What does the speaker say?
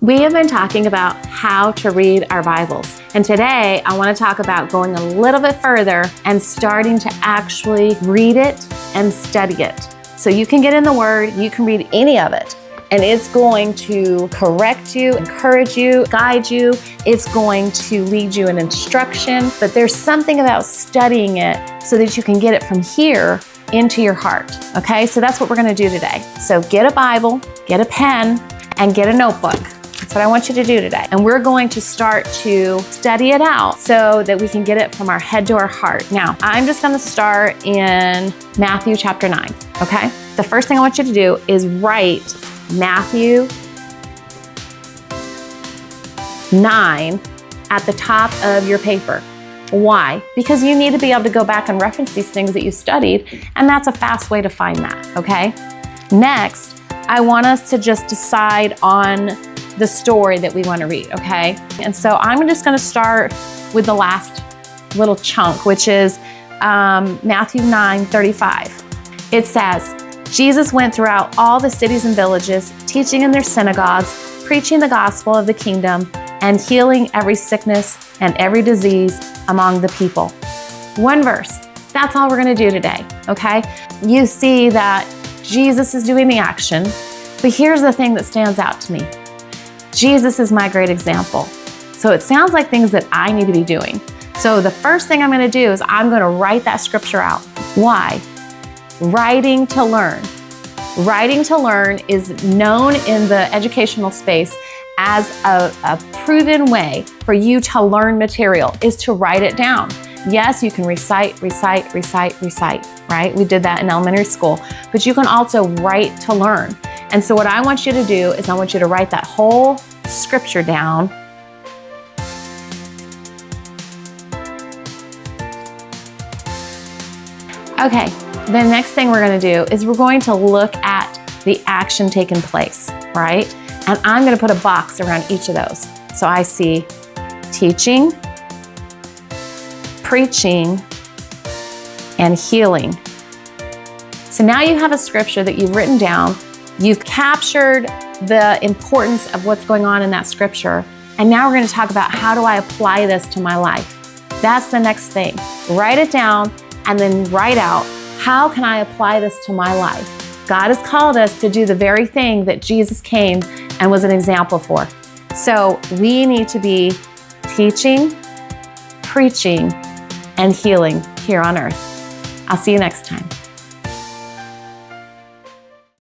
We have been talking about how to read our Bibles. And today I want to talk about going a little bit further and starting to actually read it and study it. So you can get in the Word, you can read any of it, and it's going to correct you, encourage you, guide you. It's going to lead you in instruction, but there's something about studying it so that you can get it from here into your heart, okay? So that's what we're gonna do today. So get a Bible, get a pen, and get a notebook. That's what I want you to do today. And we're going to start to study it out so that we can get it from our head to our heart. Now, I'm just gonna start in Matthew chapter 9, okay? The first thing I want you to do is write Matthew 9 at the top of your paper. Why? Because you need to be able to go back and reference these things that you studied, and that's a fast way to find that, okay? Next, I want us to just decide on the story that we want to read, okay? And so I'm just going to start with the last little chunk, which is Matthew 9:35. It says, Jesus went throughout all the cities and villages, teaching in their synagogues, preaching the gospel of the kingdom, and healing every sickness and every disease among the people. One verse. That's all we're going to do today, okay? You see that Jesus is doing the action, but here's the thing that stands out to me. Jesus is my great example. So it sounds like things that I need to be doing. So the first thing I'm going to do is I'm going to write that scripture out. Why? Writing to learn. Writing to learn is known in the educational space as a proven way for you to learn material, is to write it down. Yes, you can recite, right? We did that in elementary school, but you can also write to learn. And so what I want you to do is I want you to write that whole scripture down. Okay, the next thing we're going to do is we're going to look at the action taking place, right? And I'm going to put a box around each of those. So I see teaching, preaching, and healing. So now you have a scripture that you've written down. You've captured the importance of what's going on in that scripture. And now we're going to talk about how do I apply this to my life? That's the next thing. Write it down and then write out, how can I apply this to my life? God has called us to do the very thing that Jesus came and was an example for. So we need to be teaching, preaching, and healing here on earth. I'll see you next time.